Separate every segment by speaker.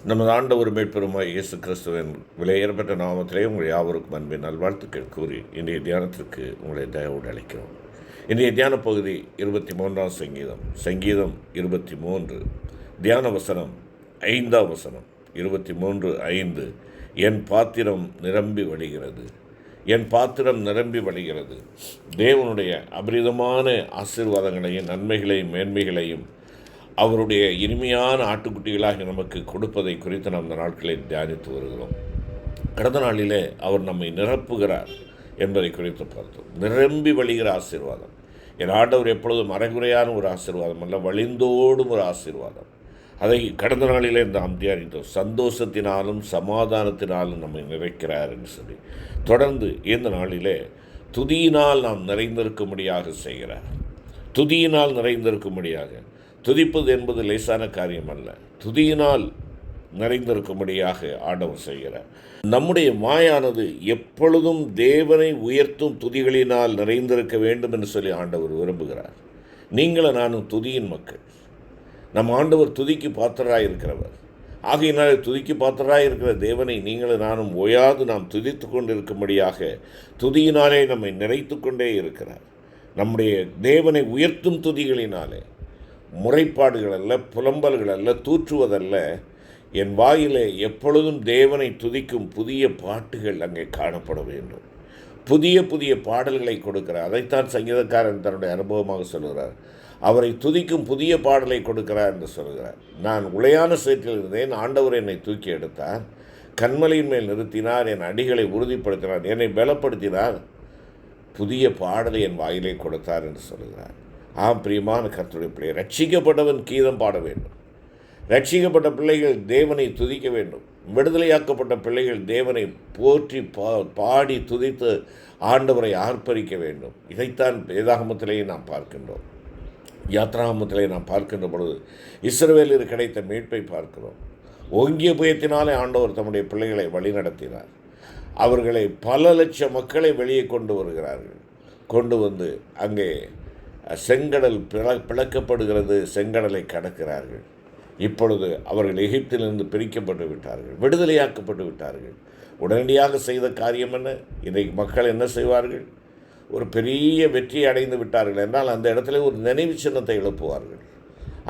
Speaker 1: நமது ஆண்டவர் மீட்பெருமாய் இயேசு கிறிஸ்துவின் விலையேறப்பட்ட நாமத்திலே உங்கள் யாவருக்கும் அன்பின் நல்வாழ்த்துக்கள் கூறி இன்றைய தியானத்திற்கு உங்களை தயவோடு அழைக்கிறோம். இன்றைய தியான பகுதி 23ஆம் சங்கீதம் 23 தியான வசனம் 5ஆம் வசனம் 23:5. என் பாத்திரம் நிரம்பி வழிகிறது, என் பாத்திரம் நிரம்பி வழிகிறது. தேவனுடைய அபரிதமான ஆசீர்வாதங்களையும் நன்மைகளையும் மேன்மைகளையும் அவருடைய இனிமையான ஆட்டுக்குட்டிகளாக நமக்கு கொடுப்பதை குறித்து நாம் இந்த நாட்களில் தியானித்து வருகிறோம். கடந்த நாளிலே அவர் நம்மை நிரப்புகிறார் என்பதை குறித்து பார்த்தோம். நிரம்பி வழிகிற ஆசீர்வாதம். என் ஆண்டவர் எப்பொழுதும் அரைகுறையான ஒரு ஆசீர்வாதம் அல்ல, வழிந்தோடும் ஒரு ஆசீர்வாதம். அதை கடந்த நாளிலே நாம் தியானித்தோம். சந்தோஷத்தினாலும் சமாதானத்தினாலும் நம்மை நிறைக்கிறார் என்று சொல்லி தொடர்ந்து இந்த நாளிலே துதியினால் நாம் நிறைந்திருக்கும்படியாக செய்கிறார். துதியினால் நிறைந்திருக்கும்படியாக. துதிப்பது என்பது லேசான காரியம் அல்ல. துதியினால் நிறைந்திருக்கும்படியாக ஆண்டவர் செய்கிறார். நம்முடைய வாயானது எப்பொழுதும் தேவனை உயர்த்தும் துதிகளினால் நிறைந்திருக்க வேண்டும் என்று சொல்லி ஆண்டவர் விரும்புகிறார். நீங்களும் நானும் துதியின் மக்கள். நம் ஆண்டவர் துதிக்கு பாத்திரராக இருக்கிறவர். ஆகையினாலே துதிக்கு பாத்திரராக இருக்கிற தேவனை நீங்களும் நானும் ஓயாது நாம் துதித்து கொண்டு இருக்கும்படியாக துதியினாலே நம்மை நிறைத்து கொண்டே இருக்கிறார். நம்முடைய தேவனை உயர்த்தும் துதிகளினாலே, முறைப்பாடுகள் அல்ல, புலம்பல்கள் அல்ல, தூற்றுவதல்ல. என் வாயிலே எப்பொழுதும் தேவனை துதிக்கும் புதிய பாட்டுகள் அங்கே காணப்பட வேண்டும். புதிய புதிய பாடல்களை கொடுக்கிறார். அதைத்தான் சங்கீதக்காரன் தன்னுடைய அனுபவமாக சொல்கிறார். அவரை துதிக்கும் புதிய பாடலை கொடுக்கிறார் என்று சொல்கிறார். நான் உளையான சேற்றில் இருந்தேன், ஆண்டவர் என்னை தூக்கி எடுத்தார், கண்மலையின் மேல் நிறுத்தினார், என் அடிகளை உறுதிப்படுத்தினார், என்னை பலப்படுத்தினார், புதிய பாடலை என் வாயிலே கொடுத்தார் என்று சொல்கிறார். ஆம், பிரியமான கர்த்தருடைய பிள்ளை, ரட்சிக்கப்பட்டவன் கீதம் பாட வேண்டும். ரட்சிக்கப்பட்ட பிள்ளைகள் தேவனை துதிக்க வேண்டும். விடுதலையாக்கப்பட்ட பிள்ளைகள் தேவனை போற்றி பாடி துதித்து ஆண்டவரை ஆர்ப்பரிக்க வேண்டும். இதைத்தான் வேதாகமத்திலேயே நாம் பார்க்கின்றோம். யாத்ராகமத்திலே நாம் பார்க்கின்ற பொழுது இஸ்ரவேலிற்கு கிடைத்த மீட்பை பார்க்கிறோம். ஓங்கிய புயத்தினாலே ஆண்டவர் தம்முடைய பிள்ளைகளை வழிநடத்தினார். அவர்களை பல லட்சம் மக்களை வெளியே கொண்டு வருகிறார்கள். கொண்டு வந்து அங்கே செங்கடல் பிளக்கப்படுகிறது, செங்கடலை கடக்கிறார்கள். இப்பொழுது அவர்கள் எகிப்திலிருந்து பிரிக்கப்பட்டு விட்டார்கள், விடுதலையாக்கப்பட்டு விட்டார்கள். உடனடியாக செய்த காரியம் என்ன? இன்றைக்கு மக்கள் என்ன செய்வார்கள்? ஒரு பெரிய வெற்றி அடைந்து விட்டார்கள் என்றால் அந்த இடத்துல ஒரு நினைவு சின்னத்தை எழுப்புவார்கள்.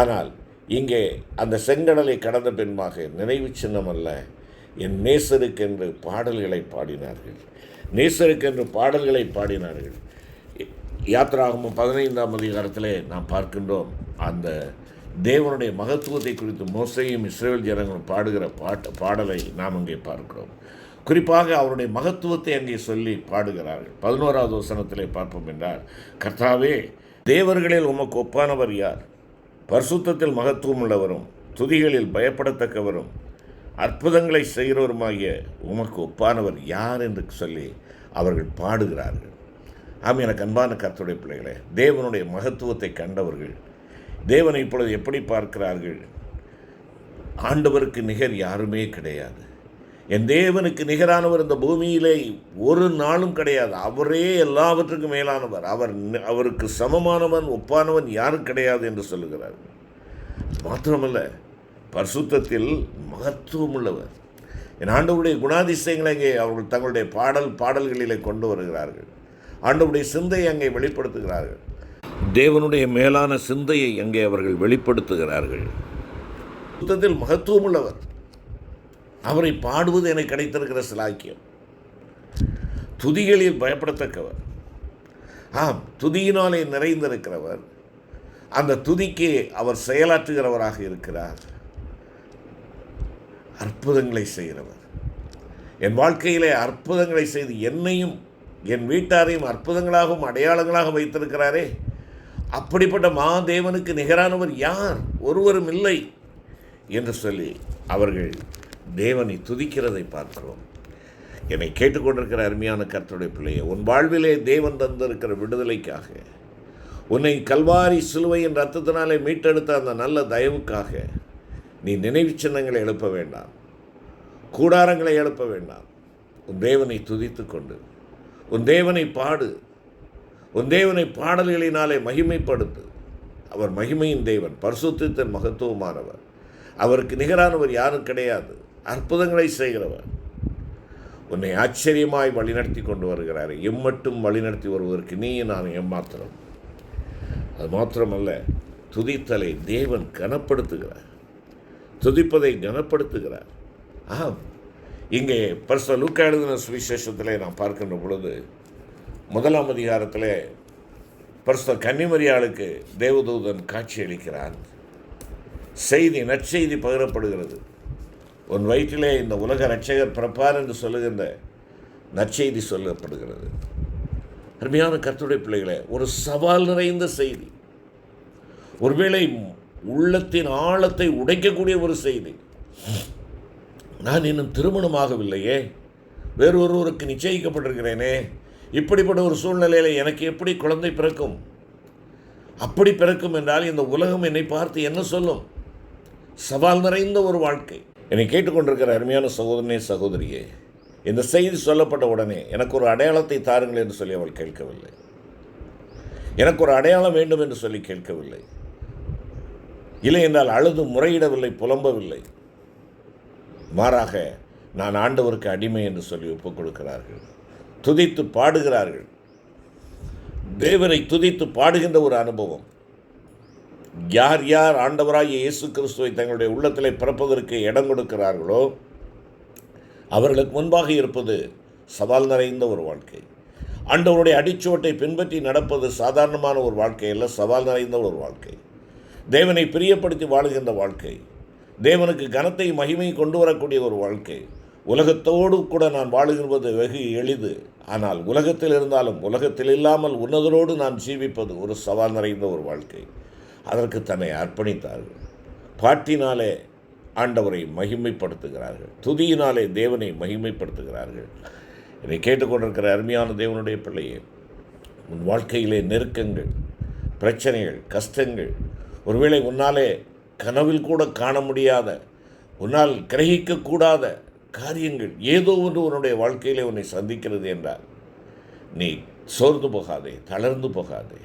Speaker 1: ஆனால் இங்கே அந்த செங்கடலை கடந்த பின்பாக நினைவு சின்னம் அல்ல, என் நேசருக்கென்று பாடல்களை பாடினார்கள். நேசருக்கென்று பாடல்களை பாடினார்கள். யாத்ராகமம் 15ஆம் அதிகாரத்திலே நாம் பார்க்கின்றோம். அந்த தேவனுடைய மகத்துவத்தை குறித்து மோசேயும் இஸ்ரவேல் ஜனங்களும் பாடுகிற பாடலை நாம் அங்கே பார்க்கிறோம். குறிப்பாக அவருடைய மகத்துவத்தை அங்கே சொல்லி பாடுகிறார்கள். 11ஆவது வசனத்திலே பார்ப்போம் என்றால், கர்த்தாவே, தேவர்களில் உமக்கு ஒப்பானவர் யார்? பரிசுத்தத்தில் மகத்துவம் உள்ளவரும் துதிகளில் பயப்படத்தக்கவரும் அற்புதங்களை செய்கிறவருமாகிய உமக்கு ஒப்பானவர் யார் என்று சொல்லி அவர்கள் பாடுகிறார்கள். ஆம், எனக்கு அன்பான கர்த்தருடைய பிள்ளைகளே, தேவனுடைய மகத்துவத்தை கண்டவர்கள் தேவனை இப்பொழுது எப்படி பார்க்கிறார்கள்? ஆண்டவருக்கு நிகர் யாருமே கிடையாது. என் தேவனுக்கு நிகரானவர் இந்த பூமியிலே ஒரு நாளும் கிடையாது. அவரே எல்லாவற்றுக்கும் மேலானவர். அவருக்கு சமமானவன் ஒப்பானவன் யாரும் கிடையாது என்று சொல்லுகிறார். மாத்திரமல்ல, பரிசுத்தத்தில் மகத்துவம் உள்ளவர். என் ஆண்டவருடைய குணாதிசயங்களை அங்கே அவர்கள் தங்களுடைய பாடல்களிலே கொண்டு வருகிறார்கள். ஆண்டவருடைய சிந்தையை அங்கே வெளிப்படுத்துகிறார்கள். தேவனுடைய மேலான சிந்தையை அங்கே அவர்கள் வெளிப்படுத்துகிறார்கள். சுத்தத்தில் மகத்துவம் உள்ளவர். அவரை பாடுவது எனக்கு கிடைத்திருக்கிற சிலாக்கியம். துதிகளில் பயப்படத்தக்கவர். ஆம், துதியினாலே நிறைந்திருக்கிறவர். அந்த துதிக்கு அவர் செயலாற்றுகிறவராக இருக்கிறார். அற்புதங்களை செய்கிறவர். என் வாழ்க்கையிலே அற்புதங்களை செய்து என்னையும் என் வீட்டாரையும் அற்புதங்களாகவும் அடையாளங்களாக வைத்திருக்கிறாரே, அப்படிப்பட்ட மாதேவனுக்கு நிகரானவர் யார்? ஒருவரும் இல்லை என்று சொல்லி அவர்கள் தேவனை துதிக்கிறதை பார்க்கிறோம். என்னை கேட்டுக்கொண்டிருக்கிற அருமையான கர்த்தருடைய பிள்ளையை, உன் வாழ்விலே தேவன் தந்திருக்கிற விடுதலைக்காக, உன்னை கல்வாரி சிலுவையின் இரத்தத்தினாலே மீட்டெடுத்த அந்த நல்ல தயவுக்காக நீ நினைவு சின்னங்களை எழுப்ப வேண்டாம், கூடாரங்களை எழுப்ப வேண்டாம். உன் தேவனை துதித்து கொண்டு உன் தேவனை பாடு. உன் தேவனை பாடல்களினாலே மகிமைப்படுத்து. அவர் மகிமையின் தேவன், பரிசுத்தத்தின் மகத்துவமானவர். அவருக்கு நிகரானவர் யாரும் கிடையாது. அற்புதங்களை செய்கிறவர். உன்னை ஆச்சரியமாய் வழிநடத்தி கொண்டு வருகிறார். எம்மட்டும் வழிநடத்தி வருவதற்கு நீ நான் ஏமாத்திரம். அது மாத்திரமல்ல, துதித்தலை தேவன் கனப்படுத்துகிறார். துதிப்பதை கனப்படுத்துகிறார். ஆம், இங்கே பரிசுத்த லூக்கா எழுதின சுவிசேஷத்திலே நாம் பார்க்கின்ற பொழுது 1ஆம் அதிகாரத்திலே பரிசுத்த கன்னிமரியாளுக்கு தேவதூதன் காட்சி அளிக்கிறான். நற்செய்தி பகிரப்படுகிறது. உன் வயிற்றிலே இந்த உலக இரட்சகர் பிறப்பார் என்று சொல்லுகின்ற நற்செய்தி சொல்லப்படுகிறது. அருமையான கர்த்தருடைய பிள்ளைகளே, ஒரு சவால் நிறைந்த செய்தி, ஒருவேளை உள்ளத்தின் ஆழத்தை உடைக்கக்கூடிய ஒரு செய்தி. நான் இன்னும் திருமணமாகவில்லையே, வேறொருவருக்கு நிச்சயிக்கப்பட்டிருக்கிறேனே, இப்படிப்பட்ட ஒரு சூழ்நிலையில் எனக்கு எப்படி குழந்தை பிறக்கும்? அப்படி பிறக்கும் என்றால் இந்த உலகம் என்னை பார்த்து என்ன சொல்லும்? சவால் நிறைந்த ஒரு வாழ்க்கை. என்னை கேட்டுக்கொண்டிருக்கிற அருமையான சகோதரனே, சகோதரியே, இந்த செய்தி சொல்லப்பட்ட உடனே எனக்கு ஒரு அடையாளத்தை தாருங்கள் என்று சொல்லி அவள் கேட்கவில்லை. எனக்கு ஒரு அடையாளம் வேண்டும் என்று சொல்லி கேட்கவில்லை. இல்லை என்றால் அழுது முறையிடவில்லை, புலம்பவில்லை. மாறாக நான் ஆண்டவருக்கு அடிமை என்று சொல்லி ஒப்புக் கொடுக்கிறார்கள். துதித்து பாடுகிறார்கள். தேவனை துதித்து பாடுகின்ற ஒரு அனுபவம். யார் யார் ஆண்டவராகிய இயேசு கிறிஸ்துவை தங்களுடைய உள்ளத்திலே பிறப்பதற்கு இடம் கொடுக்கிறார்களோ அவர்களுக்கு முன்பாக இருப்பது சவால் நிறைந்த ஒரு வாழ்க்கை. ஆண்டவருடைய அடிச்சுவட்டை பின்பற்றி நடப்பது சாதாரணமான ஒரு வாழ்க்கை அல்ல, சவால் நிறைந்த ஒரு வாழ்க்கை. தேவனை பிரியப்படுத்தி வாழுகின்ற வாழ்க்கை, தேவனுக்கு கனத்தை மகிமை கொண்டு வரக்கூடிய ஒரு வாழ்க்கை. உலகத்தோடு கூட நான் வாழுகிறது வெகு எளிது. ஆனால் உலகத்தில் இருந்தாலும் உலகத்தில் இல்லாமல் உன்னதரோடு நான் ஜீவிப்பது ஒரு சவால் நிறைந்த ஒரு வாழ்க்கை. அதற்கு தன்னை அர்ப்பணித்தார்கள். பாட்டினாலே ஆண்டவரை மகிமைப்படுத்துகிறார்கள். துதியினாலே தேவனை மகிமைப்படுத்துகிறார்கள். என்னை கேட்டுக்கொண்டிருக்கிற அருமையான தேவனுடைய பிள்ளையே, உன் வாழ்க்கையிலே நெருக்கங்கள், பிரச்சனைகள், கஷ்டங்கள், ஒருவேளை உன்னாலே கனவில் கூட காண முடியாத, உன்னால் கிரகிக்கக்கூடாத காரியங்கள் ஏதோ ஒன்று உன்னுடைய வாழ்க்கையிலே உன்னை சந்திக்கிறது என்றால் நீ சோர்ந்து போகாதே, தளர்ந்து போகாதே.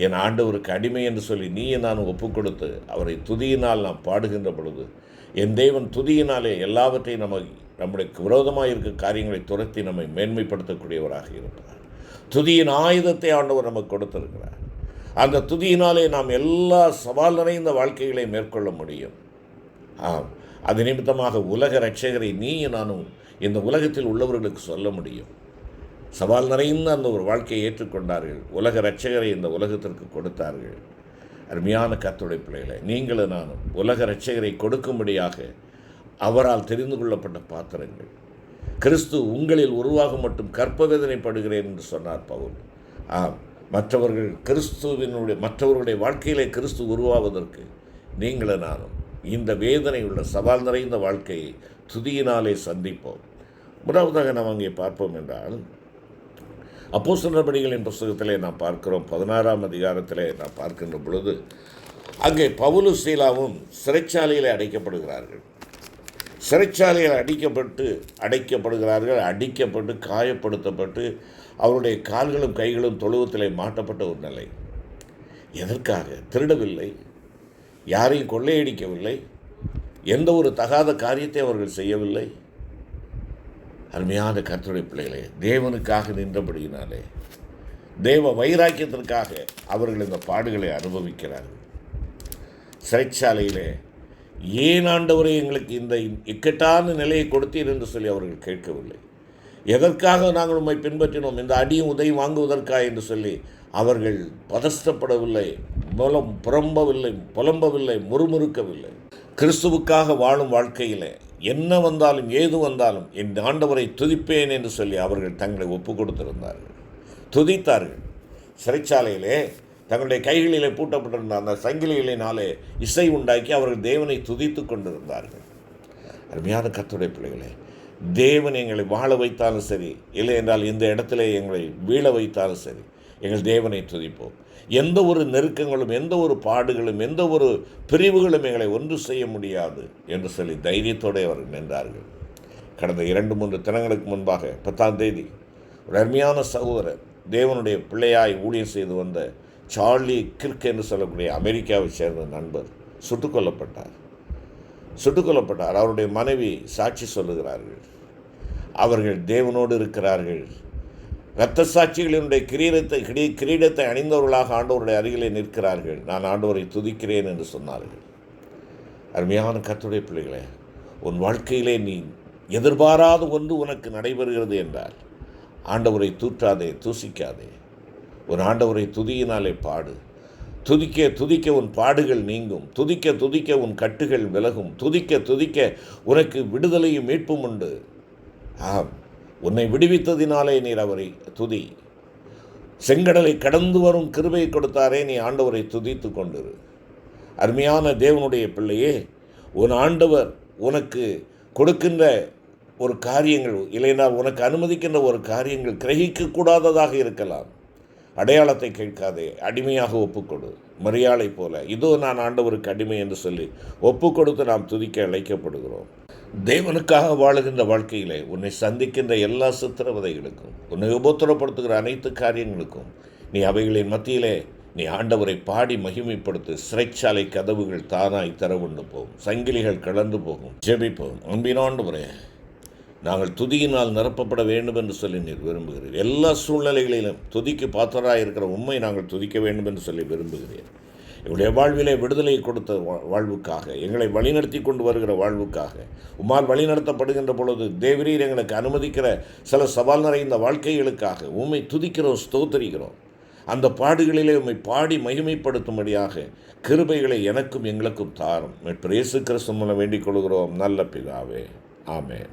Speaker 1: என் ஆண்டவருக்கு அடிமை என்று சொல்லி நீயே நான் ஒப்புக் கொடுத்து அவரை துதியினால் நாம் பாடுகின்ற பொழுது என் தேவன் துதியினாலே எல்லாவற்றையும் நம்முடைய விரோதமாக இருக்க காரியங்களை துரத்தி நம்மை மேன்மைப்படுத்தக்கூடியவராக இருப்பார். துதியின் ஆயுதத்தை ஆண்டவர் நமக்கு கொடுத்திருக்கிறார். அந்த துதியினாலே நாம் எல்லா சவால் நிறைந்த வாழ்க்கைகளை மேற்கொள்ள முடியும். ஆம், அது நிமித்தமாக உலக இரட்சகரை நீ நானும் இந்த உலகத்தில் உள்ளவர்களுக்கு சொல்ல முடியும். சவால் நிறைந்த அந்த ஒரு வாழ்க்கையை ஏற்றுக்கொண்டார்கள். உலக இரட்சகரை இந்த உலகத்திற்கு கொடுத்தார்கள். அருமையான கர்த்தருடைய பிள்ளைகளை, நீங்களும் நானும் உலக இரட்சகரை கொடுக்கும்படியாக அவரால் தெரிந்து கொள்ளப்பட்ட பாத்திரங்கள். கிறிஸ்து உங்களில் உருவாக மட்டும் கற்பவேதனைப்படுகிறேன் என்று சொன்னார் பவுல். ஆம், மற்றவர்களுடைய வாழ்க்கையிலே கிறிஸ்து உருவாவதற்கு நீங்களும் நானும் இந்த வேதனை உள்ள சவால் நிறைந்த வாழ்க்கையை துதியினாலே சந்திப்போம். முதலாவதாக நாம் அங்கே பார்ப்போம் என்றால் அப்போஸ்தலர் நடபடிகளின் புத்தகத்திலே நாம் பார்க்கிறோம். 16ஆம் அதிகாரத்திலே நாம் பார்க்கின்ற பொழுது அங்கே பவுலும் சீலாவும் சிறைச்சாலையில் அடைக்கப்படுகிறார்கள். சிறைச்சாலையில் அடிக்கப்பட்டு காயப்படுத்தப்பட்டு அவருடைய கால்களும் கைகளும் தொழுவத்திலே மாட்டப்பட்ட ஒரு நிலை. எதற்காக? திருடவில்லை, யாரையும் கொள்ளையடிக்கவில்லை, எந்த ஒரு தகாத காரியத்தை அவர்கள் செய்யவில்லை. அருமையான கர்த்தருடைய பிள்ளைகளே, தேவனுக்காக நின்றபடியினாலே, தேவ வைராக்கியத்திற்காக அவர்கள் இந்த பாடுகளை அனுபவிக்கிறார்கள். சிறைச்சாலையிலே ஏன் ஆண்டவரை எங்களுக்கு இந்த இக்கட்டான நிலையை கொடுத்தீர் என்று சொல்லி அவர்கள் கேட்கவில்லை. எதற்காக நாங்கள் உம்மை பின்பற்றினோம், இந்த அடியும் உதவி வாங்குவதற்காக என்று சொல்லி அவர்கள் பதஷ்டப்படவில்லை, புலம்பவில்லை, முறுமுறுக்கவில்லை. கிறிஸ்துவுக்காக வாழும் வாழ்க்கையில் என்ன வந்தாலும் ஏது வந்தாலும் என் ஆண்டவரை துதிப்பேன் என்று சொல்லி அவர்கள் தங்களை ஒப்பு கொடுத்திருந்தார்கள், துதித்தார்கள். சிறைச்சாலையிலே தங்களுடைய கைகளிலே பூட்டப்பட்டிருந்த அந்த சங்கிலிகளினாலே இசை உண்டாக்கி அவர்கள் தேவனை துதித்து கொண்டிருந்தார்கள். அருமையான கர்த்தருடைய பிள்ளைகளே, தேவன் எங்களை வாழ வைத்தாலும் சரி, இல்லை என்றால் இந்த இடத்துல எங்களை வீழ வைத்தாலும் சரி, எங்கள் தேவனை துதிப்போம். எந்த ஒரு நெருக்கங்களும், எந்த ஒரு பாடுகளும், எந்த ஒரு பிரிவுகளும் எங்களை ஒன்று செய்ய முடியாது என்று சொல்லி தைரியத்தோடு அவர்கள் நின்றார்கள். கடந்த 2-3 தினங்களுக்கு முன்பாக 10ஆம் தேதி ஒரு அருமையான சகோதரர், தேவனுடைய பிள்ளையாய் ஊழியம் செய்து வந்த சார்லி கிர்க் என்று சொல்லக்கூடிய அமெரிக்காவை சேர்ந்த நண்பர் சுட்டுக் கொல்லப்பட்டார். சுட்டுக் கொல்லப்பட்டார். அவருடைய மனைவி சாட்சி சொல்லுகிறார்கள். அவர்கள் தேவனோடு இருக்கிறார்கள். இரத்த சாட்சிகளினுடைய கிரீடத்தை அணிந்தவர்களாக ஆண்டவருடைய அருகிலே நிற்கிறார்கள். நான் ஆண்டவரை துதிக்கிறேன் என்று சொன்னார்கள். அருமையான கர்த்தருடைய பிள்ளைகளே, உன் வாழ்க்கையிலே நீ எதிர்பாராத ஒன்று உனக்கு நடைபெறுகிறது என்றால் ஆண்டவரை தூற்றாதே, தூசிக்காதே. உன் ஆண்டவரை துதியினாலே பாடு. துதிக்க துதிக்க உன் பாடுகள் நீங்கும். துதிக்க துதிக்க உன் கட்டுகள் விலகும். துதிக்க துதிக்க உனக்கு விடுதலையும் மீட்பும் உண்டு. ஆம், உன்னை விடுவித்ததினாலே நீர் அவரை துதி. செங்கடலை கடந்து வரும் கிருபை கொடுத்தாரே, நீ ஆண்டவரை துதித்து கொண்டிரு. அருமையான தேவனுடைய பிள்ளையே, உன் ஆண்டவர் உனக்கு கொடுக்கின்ற ஒரு காரியங்கள், இல்லைனா உனக்கு அனுமதிக்கின்ற ஒரு காரியங்கள் கிரகிக்கக்கூடாததாக இருக்கலாம். அடையாளத்தை கேட்காதே, அடிமையாக ஒப்புக்கொடு. மரியாளை போல இதோ நான் ஆண்டவருக்கு அடிமை என்று சொல்லி ஒப்பு கொடுத்து நாம் துதிக்க அழைக்கப்படுகிறோம். தேவனுக்காக வாழுகின்ற வாழ்க்கையிலே உன்னை சந்திக்கின்ற எல்லா சித்திரவதைகளுக்கும், உன்னை உபத்திரப்படுத்துகிற அனைத்து காரியங்களுக்கும் நீ அவைகளின் மத்தியிலே நீ ஆண்டவரை பாடி மகிமைப்படுத்து. சிறைச்சாலை கதவுகள் தானாய் திறவுண்டு போகும், சங்கிலிகள் கலந்து போகும். ஜெபிப்போம். அன்பினாண்டவரே, நாங்கள் துதியினால் நிரப்பப்பட வேண்டும் என்று சொல்லி நீர் விரும்புகிறீர். எல்லா சூழ்நிலைகளிலும் துதிக்கு பாத்திரராக இருக்கிற உண்மை நாங்கள் துதிக்க வேண்டும் என்று சொல்லி விரும்புகிறீர். எங்களுடைய வாழ்விலே விடுதலை கொடுத்த வாழ்வுக்காக, எங்களை வழிநடத்தி கொண்டு வருகிற வாழ்வுக்காக, உம்மால் வழிநடத்தப்படுகின்ற பொழுது தேவரீர் எங்களுக்கு அனுமதிக்கிற சில சவால் நிறைந்த வாழ்க்கைகளுக்காக உம்மை துதிக்கிறோம், ஸ்தோத்தரிக்கிறோம். அந்த பாடுகளிலே உம்மை பாடி மகிமைப்படுத்தும்படியாக கிருபைகளை எனக்கும் எங்களுக்கும் தாரும். இயேசு கிறிஸ்து மூலம் வேண்டிக் கொள்கிறோம் நல்ல பிதாவே. ஆமென்.